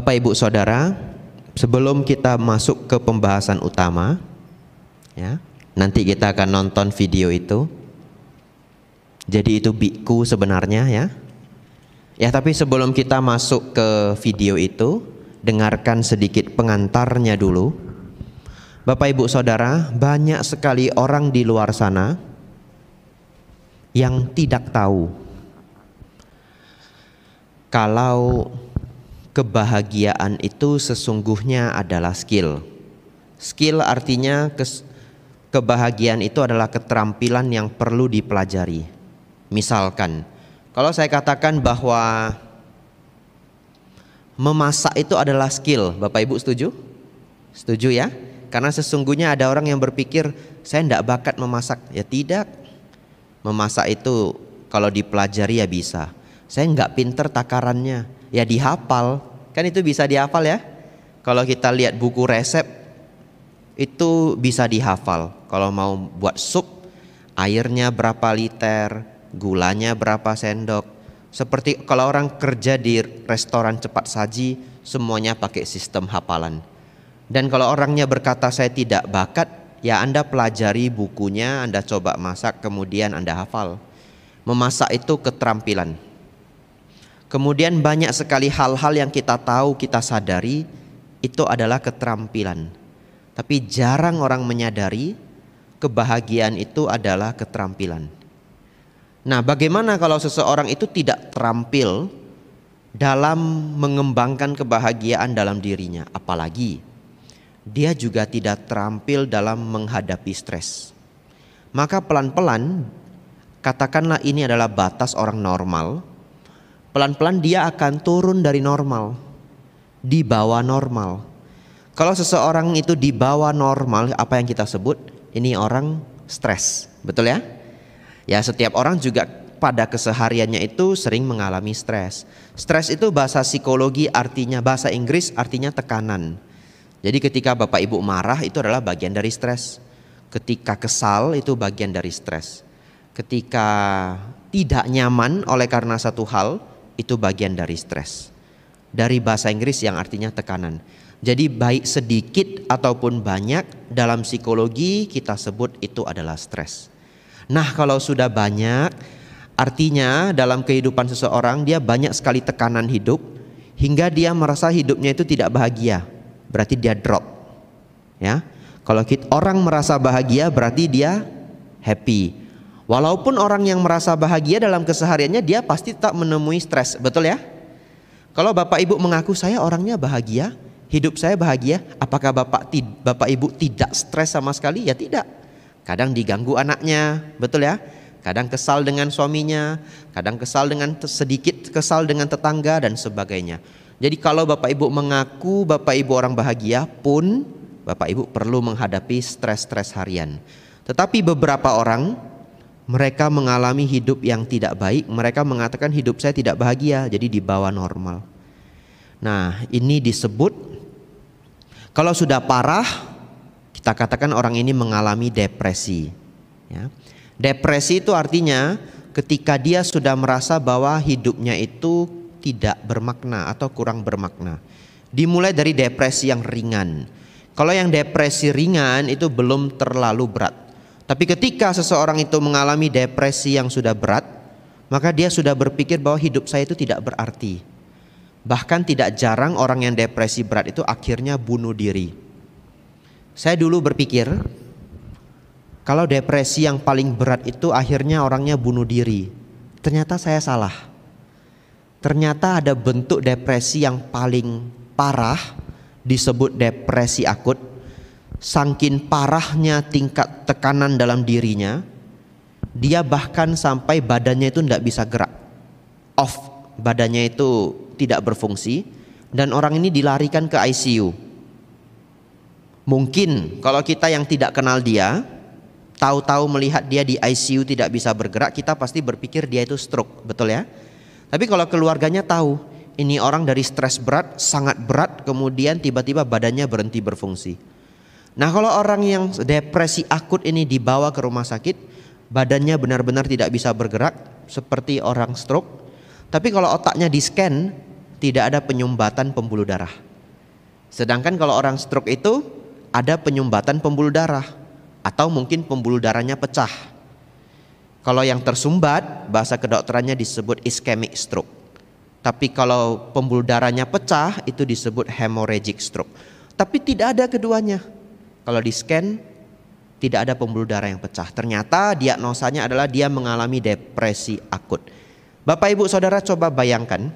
Bapak Ibu Saudara, sebelum kita masuk ke pembahasan utama, ya, nanti kita akan nonton video itu. Jadi itu biku sebenarnya, ya. Ya, tapi sebelum kita masuk ke video itu, dengarkan sedikit pengantarnya dulu. Bapak Ibu Saudara, banyak sekali orang di luar sana yang tidak tahu kalau kebahagiaan itu sesungguhnya adalah skill. Skill artinya kebahagiaan itu adalah keterampilan yang perlu dipelajari. Misalkan, kalau saya katakan bahwa memasak itu adalah skill, Bapak Ibu setuju? Setuju ya? Karena sesungguhnya ada orang yang berpikir, saya tidak bakat memasak. Ya tidak. Memasak itu kalau dipelajari ya bisa. Saya nggak pinter takarannya, ya dihafal. Kan itu bisa dihafal ya. Kalau kita lihat buku resep, itu bisa dihafal. Kalau mau buat sup, airnya berapa liter, gulanya berapa sendok. Seperti kalau orang kerja di restoran cepat saji, semuanya pakai sistem hafalan. Dan kalau orangnya berkata saya tidak bakat, ya Anda pelajari bukunya, Anda coba masak, kemudian Anda hafal. Memasak itu keterampilan. Kemudian banyak sekali hal-hal yang kita tahu, kita sadari, itu adalah keterampilan. Tapi jarang orang menyadari kebahagiaan itu adalah keterampilan. Nah, bagaimana kalau seseorang itu tidak terampil dalam mengembangkan kebahagiaan dalam dirinya? Apalagi dia juga tidak terampil dalam menghadapi stres. Maka pelan-pelan, katakanlah ini adalah batas orang normal. Pelan-pelan dia akan turun dari normal, di bawah normal. Kalau seseorang itu di bawah normal, apa yang kita sebut? Ini orang stres, betul ya? Ya, setiap orang juga pada kesehariannya itu sering mengalami stres. Stres itu bahasa psikologi artinya, bahasa Inggris artinya tekanan. Jadi ketika Bapak Ibu marah itu adalah bagian dari stres. Ketika kesal itu bagian dari stres. Ketika tidak nyaman oleh karena satu hal, itu bagian dari stres. Dari bahasa Inggris yang artinya tekanan. Jadi baik sedikit ataupun banyak, dalam psikologi kita sebut itu adalah stres. Nah, kalau sudah banyak, artinya dalam kehidupan seseorang dia banyak sekali tekanan hidup, hingga dia merasa hidupnya itu tidak bahagia. Berarti dia drop. Ya. Kalau orang merasa bahagia berarti dia happy. Walaupun orang yang merasa bahagia dalam kesehariannya, dia pasti tak menemui stres, betul ya? Kalau Bapak Ibu mengaku saya orangnya bahagia, hidup saya bahagia, apakah Bapak Ibu tidak stres sama sekali? Ya tidak. Kadang diganggu anaknya, betul ya? Kadang kesal dengan suaminya, kadang sedikit kesal dengan tetangga dan sebagainya. Jadi kalau Bapak Ibu mengaku Bapak Ibu orang bahagia pun, Bapak Ibu perlu menghadapi stres-stres harian. Tetapi beberapa orang, mereka mengalami hidup yang tidak baik. Mereka mengatakan hidup saya tidak bahagia, jadi di bawah normal. Nah, ini disebut, kalau sudah parah, kita katakan orang ini mengalami depresi. Ya. Depresi itu artinya ketika dia sudah merasa bahwa hidupnya itu tidak bermakna atau kurang bermakna. Dimulai dari depresi yang ringan. Kalau yang depresi ringan itu belum terlalu berat. Tapi ketika seseorang itu mengalami depresi yang sudah berat, maka dia sudah berpikir bahwa hidup saya itu tidak berarti. Bahkan tidak jarang orang yang depresi berat itu akhirnya bunuh diri. Saya dulu berpikir, kalau depresi yang paling berat itu akhirnya orangnya bunuh diri. Ternyata saya salah. Ternyata ada bentuk depresi yang paling parah, disebut depresi akut. Saking parahnya tingkat tekanan dalam dirinya, dia bahkan sampai badannya itu tidak bisa gerak, off, badannya itu tidak berfungsi, dan orang ini dilarikan ke ICU. Mungkin kalau kita yang tidak kenal dia, tahu-tahu melihat dia di ICU tidak bisa bergerak, kita pasti berpikir dia itu stroke, betul ya? Tapi kalau keluarganya tahu, ini orang dari stres berat, sangat berat, kemudian tiba-tiba badannya berhenti berfungsi. Nah, kalau orang yang depresi akut ini dibawa ke rumah sakit, badannya benar-benar tidak bisa bergerak seperti orang stroke. Tapi kalau otaknya di scan, tidak ada penyumbatan pembuluh darah. Sedangkan kalau orang stroke itu ada penyumbatan pembuluh darah, atau mungkin pembuluh darahnya pecah. Kalau yang tersumbat, bahasa kedokterannya disebut ischemic stroke. Tapi kalau pembuluh darahnya pecah, itu disebut hemorrhagic stroke. Tapi tidak ada keduanya. Kalau di scan, tidak ada pembuluh darah yang pecah. Ternyata diagnosanya adalah dia mengalami depresi akut. Bapak Ibu Saudara coba bayangkan,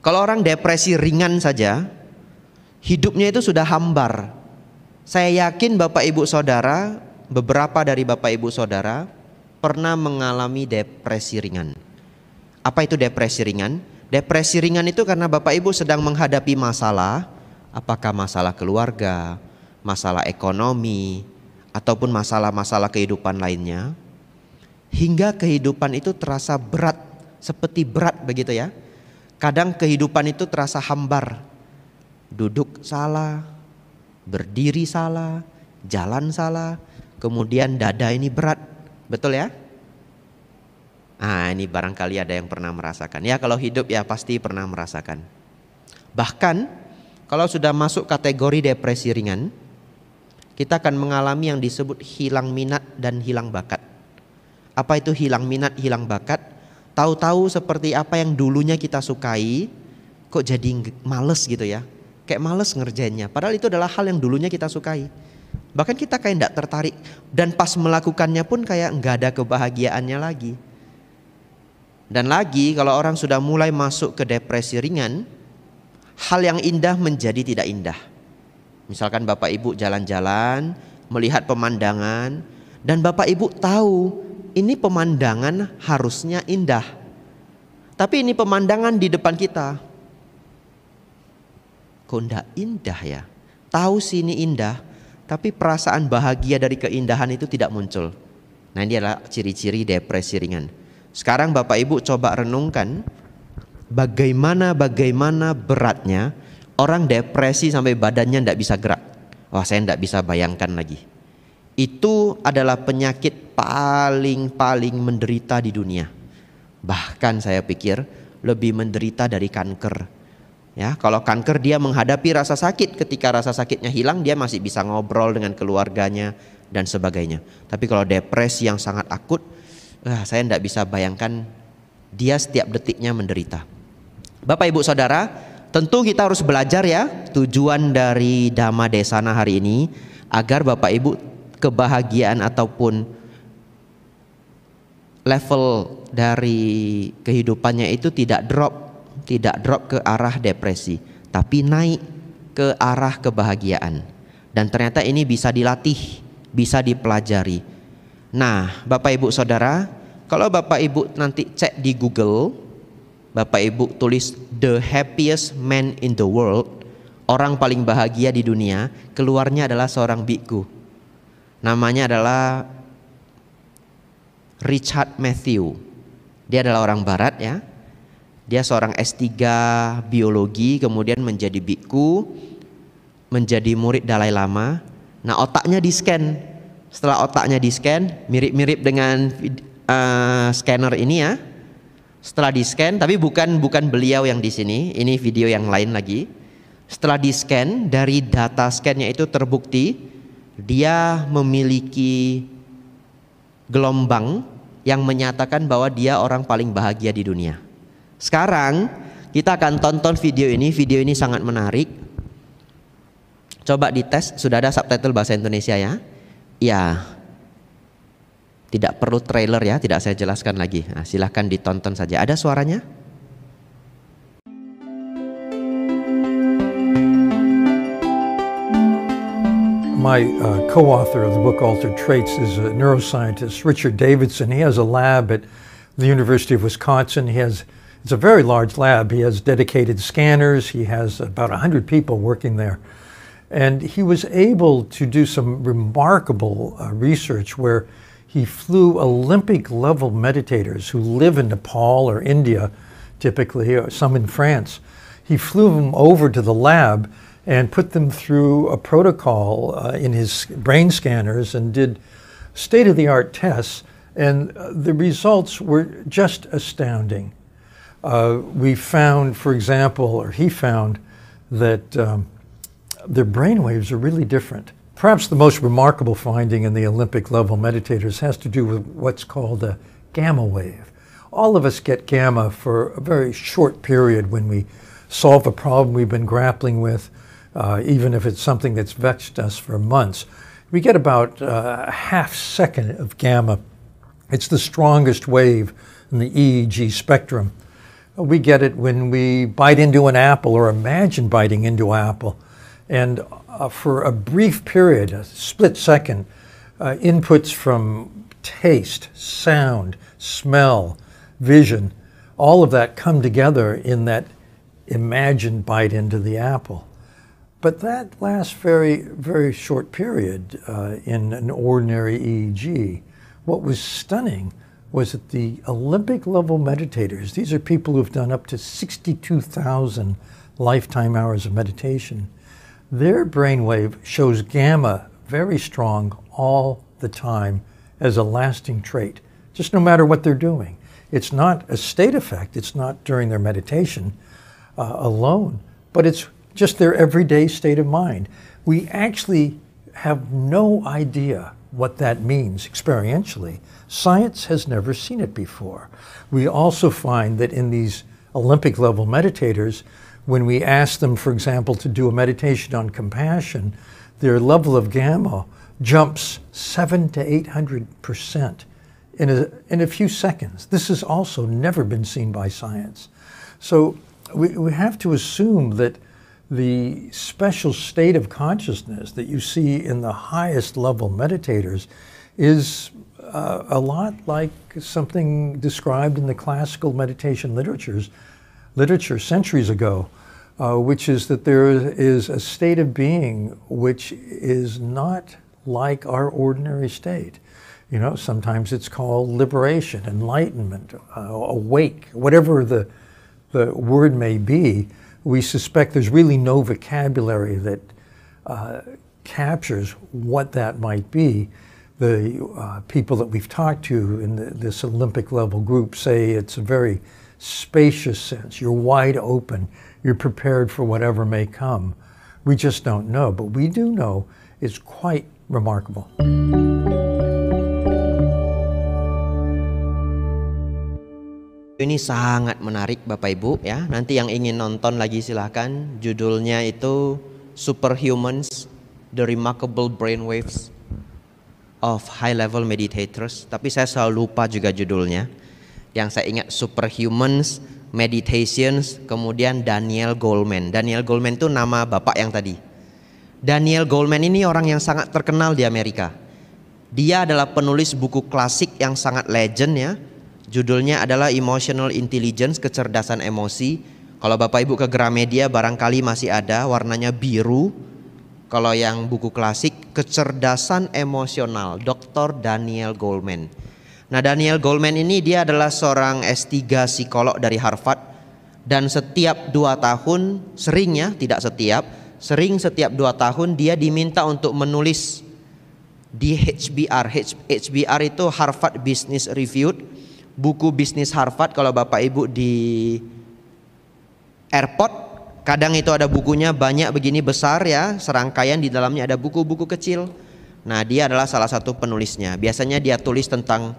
kalau orang depresi ringan saja, hidupnya itu sudah hambar. Saya yakin Bapak Ibu Saudara, beberapa dari Bapak Ibu Saudara pernah mengalami depresi ringan. Apa itu depresi ringan? Depresi ringan itu karena Bapak Ibu sedang menghadapi masalah, apakah masalah keluarga, masalah ekonomi, ataupun masalah-masalah kehidupan lainnya, hingga kehidupan itu terasa berat, seperti berat begitu ya. Kadang kehidupan itu terasa hambar, duduk salah, berdiri salah, jalan salah, kemudian dada ini berat, betul ya? Nah, ini barangkali ada yang pernah merasakan. Ya, kalau hidup ya pasti pernah merasakan. Bahkan kalau sudah masuk kategori depresi ringan, kita akan mengalami yang disebut hilang minat dan hilang bakat. Apa itu hilang minat, hilang bakat? Tahu-tahu seperti apa yang dulunya kita sukai, kok jadi males gitu ya. Kayak males ngerjainnya. Padahal itu adalah hal yang dulunya kita sukai. Bahkan kita kayak tidak tertarik. Dan pas melakukannya pun kayak nggak ada kebahagiaannya lagi. Dan lagi kalau orang sudah mulai masuk ke depresi ringan, hal yang indah menjadi tidak indah. Misalkan Bapak Ibu jalan-jalan, melihat pemandangan, dan Bapak Ibu tahu ini pemandangan harusnya indah. Tapi ini pemandangan di depan kita, kok enggak indah ya? Tahu sih ini indah, tapi perasaan bahagia dari keindahan itu tidak muncul. Nah, ini adalah ciri-ciri depresi ringan. Sekarang Bapak Ibu coba renungkan bagaimana beratnya orang depresi sampai badannya tidak bisa gerak. Wah, saya tidak bisa bayangkan lagi. Itu adalah penyakit paling menderita di dunia. Bahkan saya pikir lebih menderita dari kanker. Ya, kalau kanker dia menghadapi rasa sakit, ketika rasa sakitnya hilang dia masih bisa ngobrol dengan keluarganya dan sebagainya. Tapi kalau depresi yang sangat akut, saya tidak bisa bayangkan dia setiap detiknya menderita. Bapak Ibu Saudara, tentu kita harus belajar ya, tujuan dari Dhamma Desana hari ini agar Bapak Ibu kebahagiaan ataupun level dari kehidupannya itu tidak drop ke arah depresi, tapi naik ke arah kebahagiaan. Dan ternyata ini bisa dilatih, bisa dipelajari. Nah, Bapak Ibu Saudara, kalau Bapak Ibu nanti cek di Google, Bapak Ibu tulis the happiest man in the world, orang paling bahagia di dunia, keluarnya adalah seorang biku. Namanya adalah Richard Matthew. Dia adalah orang barat ya. Dia seorang S3 biologi, kemudian menjadi biku, menjadi murid Dalai Lama. Nah, otaknya di-scan. Setelah otaknya di-scan, mirip-mirip dengan scanner ini ya. Setelah di-scan, tapi bukan beliau yang di sini, ini video yang lain lagi. Setelah di-scan, dari data scan-nya itu terbukti dia memiliki gelombang yang menyatakan bahwa dia orang paling bahagia di dunia. Sekarang kita akan tonton video ini sangat menarik. Coba dites, sudah ada subtitle bahasa Indonesia ya? Ya, tidak perlu trailer ya, tidak saya jelaskan lagi. Nah, silahkan ditonton saja. Ada suaranya? My co-author of the book Altered Traits is a neuroscientist, Richard Davidson. He has a lab at the University of Wisconsin. It's a very large lab. He has dedicated scanners. He has about 100 people working there. And he was able to do some remarkable research where he flew Olympic-level meditators who live in Nepal or India, typically, or some in France. He flew them over to the lab and put them through a protocol in his brain scanners and did state-of-the-art tests, and the results were just astounding. We found, for example, or he found, that their brainwaves are really different. Perhaps the most remarkable finding in the Olympic level meditators has to do with what's called a gamma wave. All of us get gamma for a very short period when we solve a problem we've been grappling with, even if it's something that's vexed us for months. We get about a half second of gamma. It's the strongest wave in the EEG spectrum. We get it when we bite into an apple or imagine biting into an apple. And for a brief period, a split second, inputs from taste, sound, smell, vision, all of that come together in that imagined bite into the apple. But that lasts very, very short period in an ordinary EEG. What was stunning was that the Olympic level meditators, these are people who've done up to 62,000 lifetime hours of meditation, their brainwave shows gamma very strong all the time as a lasting trait, just no matter what they're doing. It's not a state effect, it's not during their meditation alone, but it's just their everyday state of mind. We actually have no idea what that means experientially. Science has never seen it before. We also find that in these Olympic level meditators, when we ask them, for example, to do a meditation on compassion, their level of gamma jumps 700 to 800% in a few seconds. This has also never been seen by science. So we have to assume that the special state of consciousness that you see in the highest level meditators is a lot like something described in the classical meditation literature centuries ago, which is that there is a state of being which is not like our ordinary state. You know, sometimes it's called liberation, enlightenment, awake, whatever the word may be. We suspect there's really no vocabulary that captures what that might be. The people that we've talked to in this Olympic level group say it's a very spacious sense. You're wide open. You're prepared for whatever may come. We just don't know, but we do know it's quite remarkable. Ini sangat menarik Bapak Ibu ya. Nanti yang ingin nonton lagi silahkan. Judulnya itu Superhumans, The Remarkable Brainwaves of High Level Meditators. Tapi saya selalu lupa juga judulnya. Yang saya ingat Superhumans, Meditations, kemudian Daniel Goleman. Daniel Goleman itu nama bapak yang tadi. Daniel Goleman ini orang yang sangat terkenal di Amerika. Dia adalah penulis buku klasik yang sangat legend ya. Judulnya adalah Emotional Intelligence, kecerdasan emosi. Kalau Bapak Ibu ke Gramedia barangkali masih ada, warnanya biru. Kalau yang buku klasik, kecerdasan emosional, Dr. Daniel Goleman. Nah, Daniel Goleman ini dia adalah seorang S3 psikolog dari Harvard. Dan setiap 2 tahun, seringnya, tidak setiap, setiap 2 tahun dia diminta untuk menulis di HBR. HBR itu Harvard Business Review. Buku bisnis Harvard, kalau Bapak Ibu di airport kadang itu ada bukunya banyak begini besar ya, serangkaian, di dalamnya ada buku-buku kecil. Nah, dia adalah salah satu penulisnya. Biasanya dia tulis tentang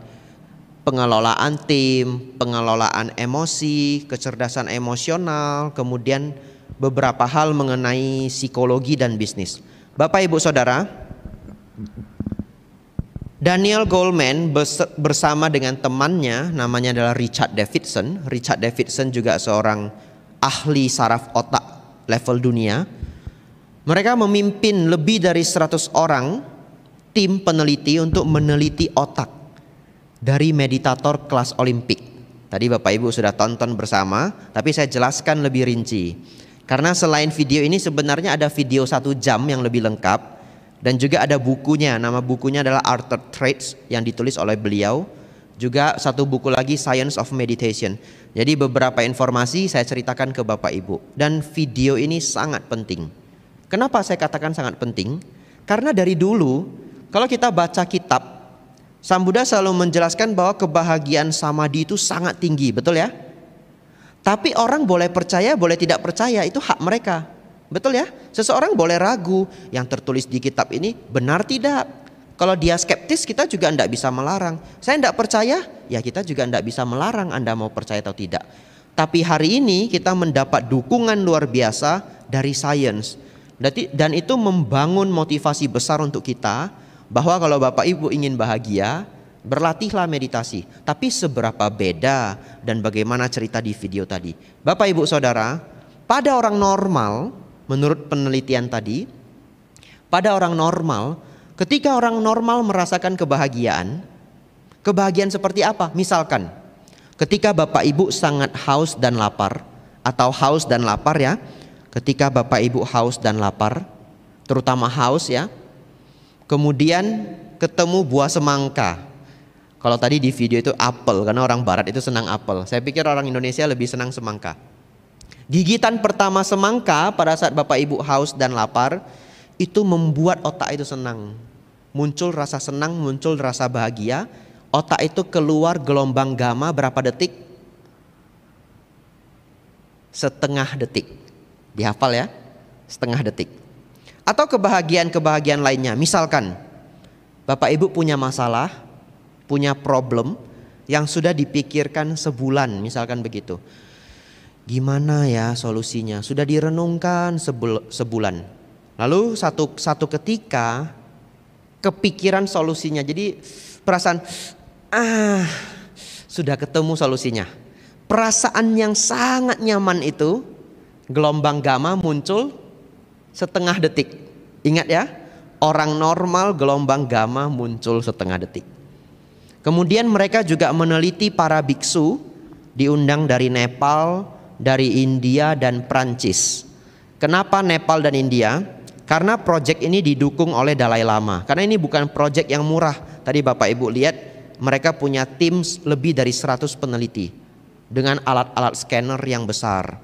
pengelolaan tim, pengelolaan emosi, kecerdasan emosional, kemudian beberapa hal mengenai psikologi dan bisnis. Bapak Ibu Saudara, Daniel Goleman bersama dengan temannya, namanya adalah Richard Davidson. Richard Davidson juga seorang ahli saraf otak level dunia. Mereka memimpin lebih dari 100 orang tim peneliti untuk meneliti otak dari meditator kelas Olimpik. Tadi Bapak Ibu sudah tonton bersama, tapi saya jelaskan lebih rinci. Karena selain video ini sebenarnya ada video 1 jam yang lebih lengkap. Dan juga ada bukunya, nama bukunya adalah Arthur Traits yang ditulis oleh beliau. Juga satu buku lagi, Science of Meditation. Jadi beberapa informasi saya ceritakan ke Bapak Ibu. Dan video ini sangat penting. Kenapa saya katakan sangat penting? Karena dari dulu kalau kita baca kitab, Sang Buddha selalu menjelaskan bahwa kebahagiaan samadhi itu sangat tinggi, betul ya? Tapi orang boleh percaya, boleh tidak percaya, itu hak mereka. Betul ya? Seseorang boleh ragu yang tertulis di kitab ini benar tidak. Kalau dia skeptis, kita juga tidak bisa melarang. Saya tidak percaya, ya kita juga tidak bisa melarang Anda mau percaya atau tidak. Tapi hari ini kita mendapat dukungan luar biasa dari sains. Dan itu membangun motivasi besar untuk kita, bahwa kalau Bapak Ibu ingin bahagia, berlatihlah meditasi. Tapi seberapa beda dan bagaimana cerita di video tadi. Bapak Ibu Saudara, pada orang normal, menurut penelitian tadi, pada orang normal, ketika orang normal merasakan kebahagiaan, kebahagiaan seperti apa? Misalkan, ketika Bapak Ibu sangat haus dan lapar, atau haus dan lapar ya, ketika Bapak Ibu haus dan lapar, terutama haus ya, kemudian ketemu buah semangka. Kalau tadi di video itu apel, karena orang barat itu senang apel. Saya pikir orang Indonesia lebih senang semangka. Gigitan pertama semangka pada saat Bapak Ibu haus dan lapar, itu membuat otak itu senang. Muncul rasa senang, muncul rasa bahagia. Otak itu keluar gelombang gamma berapa detik? Setengah detik. Dihafal ya? Setengah detik. Atau kebahagiaan-kebahagiaan lainnya. Misalkan Bapak Ibu punya masalah, punya problem yang sudah dipikirkan sebulan, misalkan begitu. Gimana ya solusinya? Sudah direnungkan sebulan. Lalu satu ketika kepikiran solusinya. Jadi perasaan sudah ketemu solusinya. Perasaan yang sangat nyaman itu, gelombang gamma muncul setengah detik. Ingat ya, orang normal gelombang gamma muncul setengah detik. Kemudian mereka juga meneliti para biksu, diundang dari Nepal, dari India dan Prancis. Kenapa Nepal dan India? Karena proyek ini didukung oleh Dalai Lama. Karena ini bukan proyek yang murah. Tadi Bapak Ibu lihat, mereka punya tim lebih dari 100 peneliti dengan alat-alat scanner yang besar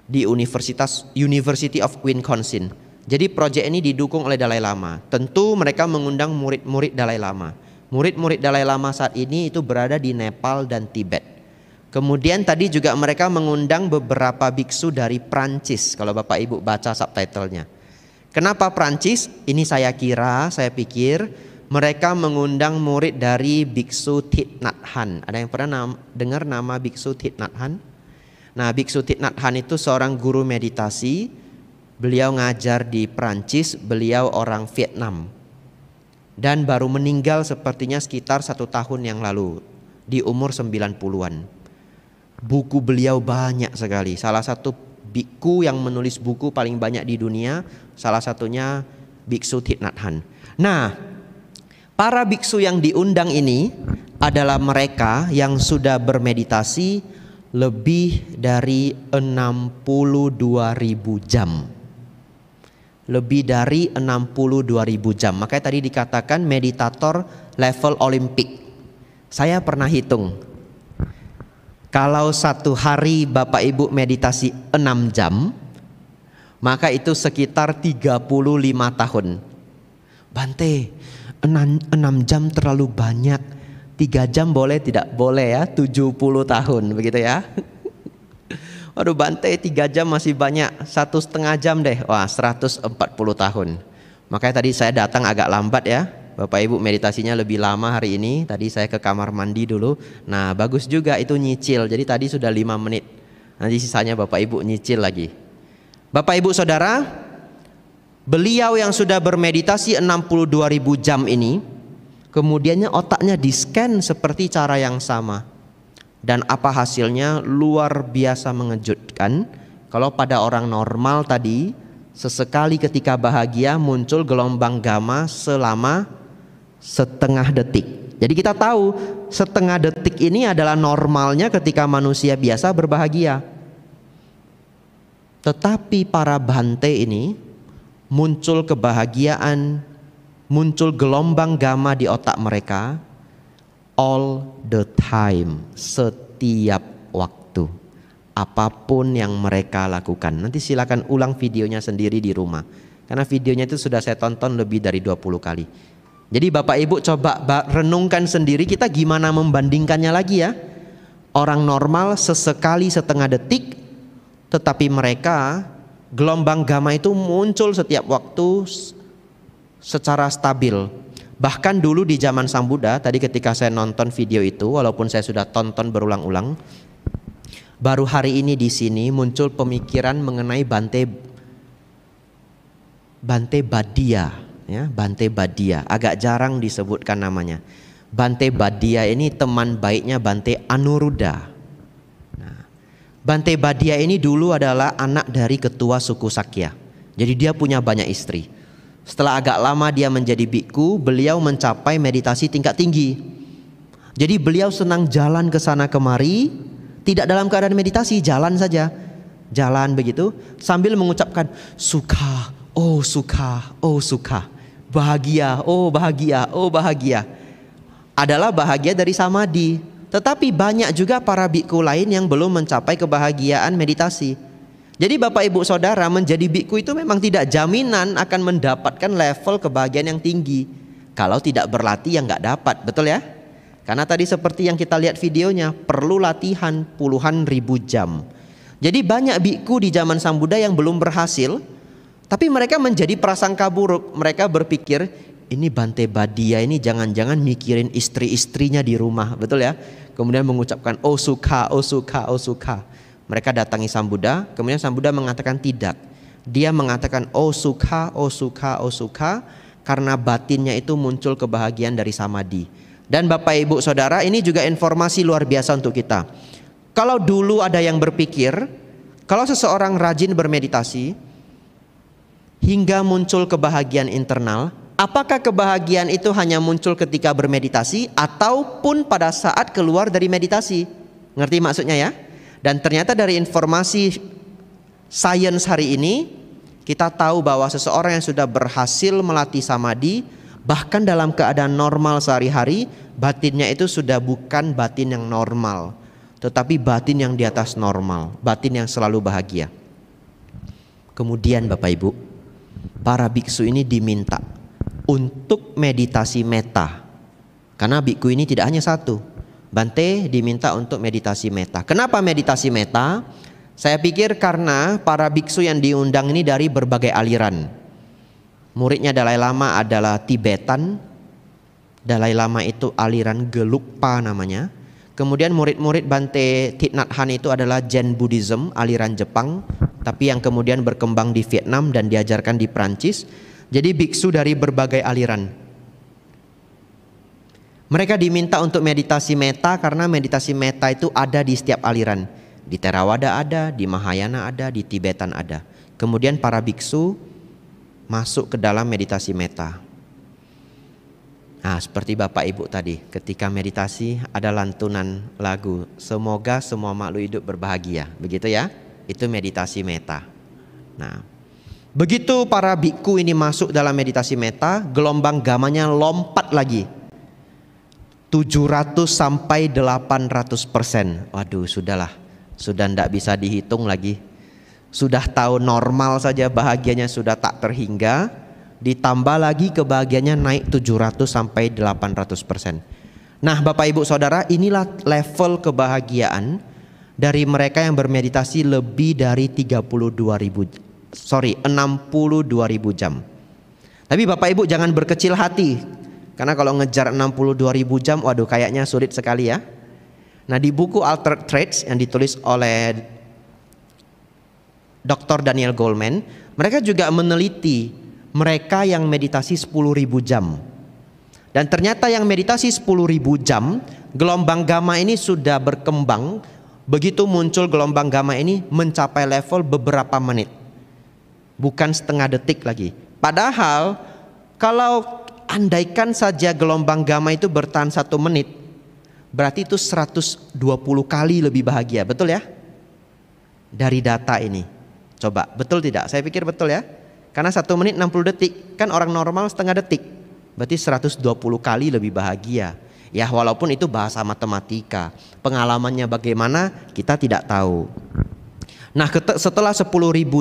di University of Wisconsin. Jadi proyek ini didukung oleh Dalai Lama. Tentu mereka mengundang murid-murid Dalai Lama. Murid-murid Dalai Lama saat ini itu berada di Nepal dan Tibet. Kemudian tadi juga mereka mengundang beberapa biksu dari Prancis. Kalau Bapak Ibu baca subtitlenya. Kenapa Prancis? Ini saya pikir mereka mengundang murid dari biksu Thich Nhat Hanh. Ada yang pernah dengar nama biksu Thich Nhat Hanh? Nah, biksu Thich Nhat Hanh itu seorang guru meditasi. Beliau ngajar di Prancis, beliau orang Vietnam. Dan baru meninggal sepertinya sekitar 1 tahun yang lalu, di umur 90-an. Buku beliau banyak sekali. Salah satu biku yang menulis buku paling banyak di dunia, salah satunya biksu Thich Nhat Hanh. Nah, para biksu yang diundang ini adalah mereka yang sudah bermeditasi lebih dari 62.000 jam. Lebih dari 62.000 jam. Makanya tadi dikatakan meditator level olimpik. Saya pernah hitung. Kalau satu hari Bapak Ibu meditasi 6 jam, maka itu sekitar 35 tahun. Bante, 6 jam terlalu banyak. 3 jam boleh tidak boleh ya, 70 tahun begitu ya. Waduh Bante, 3 jam masih banyak, 1,5 jam deh. Wah, 140 tahun. Makanya tadi saya datang agak lambat ya. Bapak Ibu meditasinya lebih lama hari ini. Tadi saya ke kamar mandi dulu. Nah, bagus juga itu nyicil. Jadi tadi sudah 5 menit. Nanti sisanya Bapak Ibu nyicil lagi. Bapak Ibu Saudara, beliau yang sudah bermeditasi 62.000 jam ini, kemudiannya otaknya di-scan seperti cara yang sama. Dan apa hasilnya? Luar biasa mengejutkan. Kalau pada orang normal tadi, sesekali ketika bahagia muncul gelombang gamma selama setengah detik. Jadi kita tahu setengah detik ini adalah normalnya ketika manusia biasa berbahagia. Tetapi para Bhante ini muncul kebahagiaan, muncul gelombang gamma di otak mereka all the time, setiap waktu, apapun yang mereka lakukan. Nanti silakan ulang videonya sendiri di rumah, karena videonya itu sudah saya tonton lebih dari 20 kali. Jadi Bapak Ibu coba renungkan sendiri, kita gimana membandingkannya lagi ya. Orang normal sesekali setengah detik, tetapi mereka gelombang gamma itu muncul setiap waktu secara stabil. Bahkan dulu di zaman Sang Buddha, tadi ketika saya nonton video itu, walaupun saya sudah tonton berulang-ulang, baru hari ini di sini muncul pemikiran mengenai Bante Badia, ya, Bante Badia. Agak jarang disebutkan namanya. Bante Badia ini teman baiknya Bante Anuruddha. Nah, Bante Badia ini dulu adalah anak dari ketua suku Sakya. Jadi dia punya banyak istri. Setelah agak lama dia menjadi biku, beliau mencapai meditasi tingkat tinggi. Jadi beliau senang jalan ke sana kemari, tidak dalam keadaan meditasi, jalan saja. Jalan begitu sambil mengucapkan sukha, oh sukha, oh sukha. Bahagia, oh bahagia, oh bahagia. Adalah bahagia dari samadhi. Tetapi banyak juga para biku lain yang belum mencapai kebahagiaan meditasi. Jadi Bapak Ibu Saudara, menjadi biku itu memang tidak jaminan akan mendapatkan level kebahagiaan yang tinggi. Kalau tidak berlatih ya nggak dapat, betul ya? Karena tadi seperti yang kita lihat videonya, perlu latihan puluhan ribu jam. Jadi banyak biku di zaman Sang Buddha yang belum berhasil, tapi mereka menjadi prasangka buruk. Mereka berpikir, ini Bante Badia ini jangan-jangan mikirin istri-istrinya di rumah, betul ya? Kemudian mengucapkan oh sukha, oh sukha, oh sukha. Mereka datangi Sang Buddha, kemudian Sang Buddha mengatakan tidak. Dia mengatakan oh sukha, oh sukha, oh sukha, karena batinnya itu muncul kebahagiaan dari samadhi. Dan Bapak Ibu Saudara, ini juga informasi luar biasa untuk kita. Kalau dulu ada yang berpikir, kalau seseorang rajin bermeditasi hingga muncul kebahagiaan internal, apakah kebahagiaan itu hanya muncul ketika bermeditasi ataupun pada saat keluar dari meditasi? Ngerti maksudnya ya? Dan ternyata dari informasi sains hari ini, kita tahu bahwa seseorang yang sudah berhasil melatih samadhi, bahkan dalam keadaan normal sehari-hari, batinnya itu sudah bukan batin yang normal, tetapi batin yang di atas normal, batin yang selalu bahagia. Kemudian Bapak Ibu, para biksu ini diminta untuk meditasi metta. Karena biku ini tidak hanya satu. Bante diminta untuk meditasi metta. Kenapa meditasi metta? Saya pikir karena para biksu yang diundang ini dari berbagai aliran. Muridnya Dalai Lama adalah Tibetan. Dalai Lama itu aliran Gelugpa namanya. Kemudian murid-murid Bante Thich Nhat Hanh itu adalah Zen Buddhism, aliran Jepang, tapi yang kemudian berkembang di Vietnam dan diajarkan di Prancis. Jadi biksu dari berbagai aliran. Mereka diminta untuk meditasi metta karena meditasi metta itu ada di setiap aliran. Di Theravada ada, di Mahayana ada, di Tibetan ada. Kemudian para biksu masuk ke dalam meditasi metta. Nah, seperti Bapak Ibu tadi, ketika meditasi ada lantunan lagu, semoga semua makhluk hidup berbahagia. Begitu ya? Itu meditasi metta. Nah, begitu para biku ini masuk dalam meditasi metta, gelombang gamanya lompat lagi. 700 sampai 800%. Waduh, sudahlah. Sudah tidak bisa dihitung lagi. Sudah tahu normal saja bahagianya sudah tak terhingga. Ditambah lagi kebahagiaannya naik 700 sampai 800%. Nah, Bapak Ibu Saudara, inilah level kebahagiaan dari mereka yang bermeditasi lebih dari 62.000 jam. Tapi Bapak Ibu jangan berkecil hati. Karena kalau ngejar 62.000 jam, waduh kayaknya sulit sekali ya. Nah, di buku Altered Traits yang ditulis oleh Dr. Daniel Goleman, mereka juga meneliti mereka yang meditasi 10.000 jam. Dan ternyata yang meditasi 10.000 jam, gelombang gamma ini sudah berkembang. Begitu muncul gelombang gamma ini mencapai level beberapa menit, bukan setengah detik lagi. Padahal kalau andaikan saja gelombang gamma itu bertahan 1 menit, berarti itu 120 kali lebih bahagia, betul ya? Dari data ini, coba betul tidak? Saya pikir betul ya. Karena 1 menit 60 detik, kan orang normal setengah detik, berarti 120 kali lebih bahagia. Ya walaupun itu bahasa matematika, pengalamannya bagaimana kita tidak tahu. Nah, setelah 10.000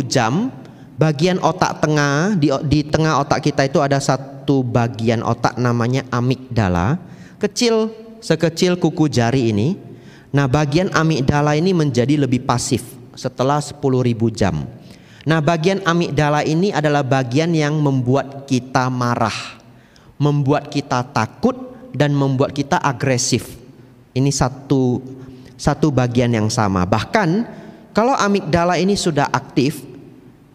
jam, bagian otak tengah, di tengah otak kita itu ada satu bagian otak namanya amigdala, kecil sekecil kuku jari ini. Nah, bagian amigdala ini menjadi lebih pasif setelah 10.000 jam. Nah, bagian amigdala ini adalah bagian yang membuat kita marah, membuat kita takut, dan membuat kita agresif. Ini satu bagian yang sama. Bahkan kalau amigdala ini sudah aktif,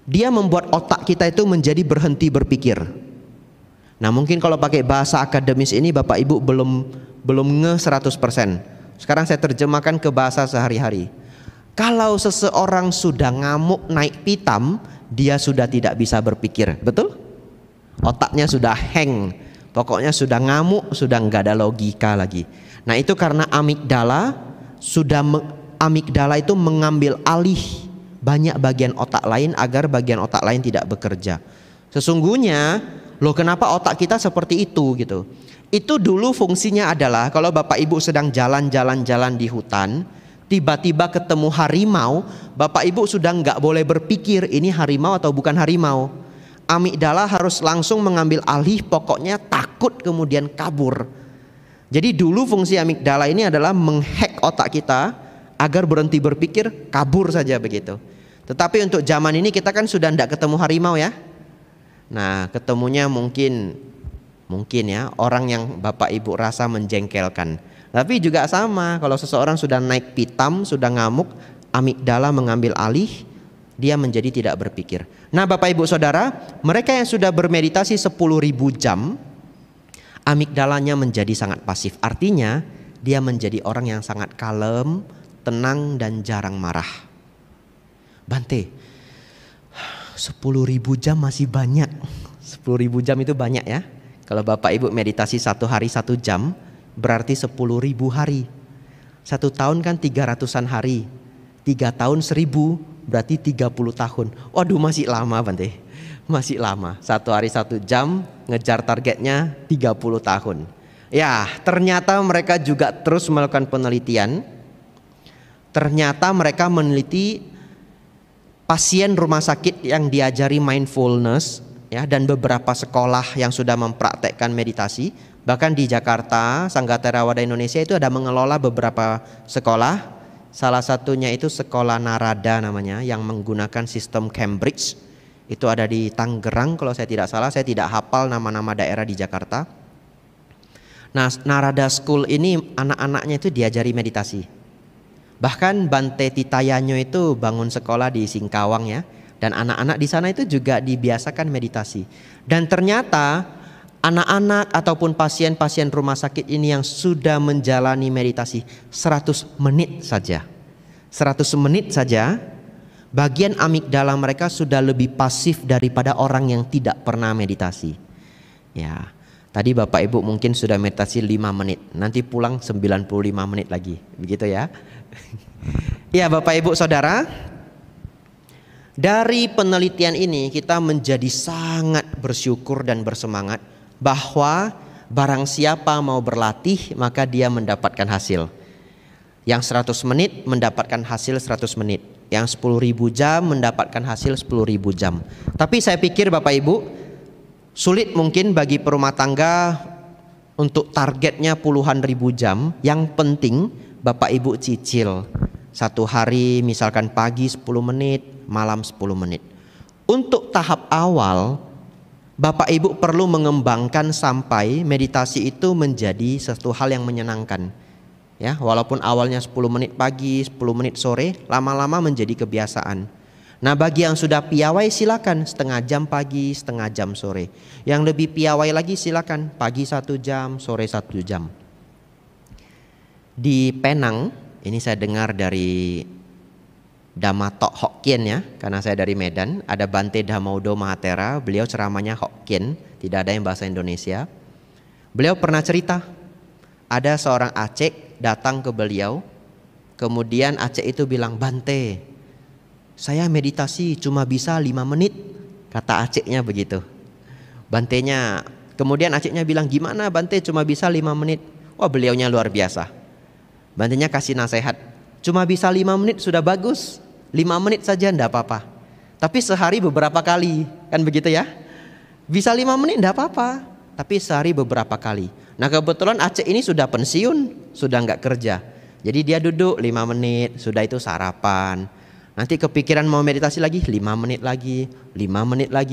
dia membuat otak kita itu menjadi berhenti berpikir. Nah, mungkin kalau pakai bahasa akademis ini Bapak Ibu belum nge 100%. Sekarang saya terjemahkan ke bahasa sehari-hari. Kalau seseorang sudah ngamuk naik pitam, dia sudah tidak bisa berpikir, betul? Otaknya sudah hang, pokoknya sudah ngamuk, sudah nggak ada logika lagi. Nah, itu karena amigdala itu mengambil alih banyak bagian otak lain agar bagian otak lain tidak bekerja. Sesungguhnya, loh kenapa otak kita seperti itu gitu? Itu dulu fungsinya adalah kalau Bapak Ibu sedang jalan-jalan di hutan, tiba-tiba ketemu harimau, Bapak Ibu sudah nggak boleh berpikir ini harimau atau bukan harimau. Amigdala harus langsung mengambil alih, pokoknya takut kemudian kabur. Jadi dulu fungsi amigdala ini adalah menghack otak kita agar berhenti berpikir, kabur saja begitu. Tetapi untuk zaman ini kita kan sudah tidak ketemu harimau ya. Nah, ketemunya mungkin ya orang yang Bapak Ibu rasa menjengkelkan. Tapi juga sama, kalau seseorang sudah naik pitam, sudah ngamuk, amigdala mengambil alih, dia menjadi tidak berpikir. Nah, Bapak Ibu Saudara, mereka yang sudah bermeditasi 10.000 jam, amigdalanya menjadi sangat pasif. Artinya dia menjadi orang yang sangat kalem, tenang, dan jarang marah. Bante, 10.000 jam masih banyak. 10.000 jam itu banyak ya. Kalau Bapak Ibu meditasi 1 hari 1 jam, berarti 10.000 hari. 1 tahun kan 300-an hari. 3 tahun 1.000, berarti 30 tahun. Waduh, masih lama Bante. Masih lama. 1 hari 1 jam, ngejar targetnya 30 tahun. Ya, ternyata mereka juga terus melakukan penelitian. Ternyata mereka meneliti pasien rumah sakit yang diajari mindfulness ya, dan beberapa sekolah yang sudah mempraktekkan meditasi. Bahkan di Jakarta, Sangga Theravada Indonesia itu ada mengelola beberapa sekolah. Salah satunya itu sekolah Narada namanya, yang menggunakan sistem Cambridge. Itu ada di Tangerang kalau saya tidak salah. Saya tidak hafal nama-nama daerah di Jakarta. Nah, Narada School ini anak-anaknya itu diajari meditasi. Bahkan Bante Titayanyo itu bangun sekolah di Singkawang ya. Dan anak-anak di sana itu juga dibiasakan meditasi. Dan ternyata anak-anak ataupun pasien-pasien rumah sakit ini yang sudah menjalani meditasi 100 menit saja. 100 menit saja, bagian amigdala mereka sudah lebih pasif daripada orang yang tidak pernah meditasi. Ya, tadi Bapak Ibu mungkin sudah meditasi 5 menit, nanti pulang 95 menit lagi. Begitu ya. Ya Bapak Ibu Saudara, dari penelitian ini kita menjadi sangat bersyukur dan bersemangat bahwa barang siapa mau berlatih maka dia mendapatkan hasil. Yang 100 menit mendapatkan hasil 100 menit. Yang 10.000 jam mendapatkan hasil 10.000 jam. Tapi saya pikir Bapak Ibu, sulit mungkin bagi perumah tangga untuk targetnya puluhan ribu jam. Yang penting Bapak Ibu cicil. 1 hari misalkan pagi 10 menit, malam 10 menit. Untuk tahap awal, Bapak Ibu perlu mengembangkan sampai meditasi itu menjadi satu hal yang menyenangkan. Ya, walaupun awalnya 10 menit pagi, 10 menit sore, lama-lama menjadi kebiasaan. Nah, bagi yang sudah piawai silakan setengah jam pagi, setengah jam sore. Yang lebih piawai lagi silakan pagi 1 jam, sore 1 jam. Di Penang, ini saya dengar dari Damatok Hokkien ya, karena saya dari Medan, ada Bante Dhamaudo Mahatera, beliau ceramahnya Hokkien, tidak ada yang bahasa Indonesia. Beliau pernah cerita, ada seorang Aceh datang ke beliau, kemudian Aceh itu bilang, Bante, saya meditasi cuma bisa 5 menit, kata Acehnya begitu. Bantenya, kemudian Acehnya bilang, gimana Bante cuma bisa 5 menit? Wah, beliaunya luar biasa. Bantenya kasih nasihat, cuma bisa 5 menit sudah bagus, 5 menit saja enggak apa-apa. Tapi sehari beberapa kali, kan begitu ya? Bisa 5 menit enggak apa-apa, tapi sehari beberapa kali. Nah kebetulan Aceh ini sudah pensiun, sudah enggak kerja. Jadi dia duduk 5 menit, sudah itu sarapan. Nanti kepikiran mau meditasi lagi, 5 menit lagi, 5 menit lagi.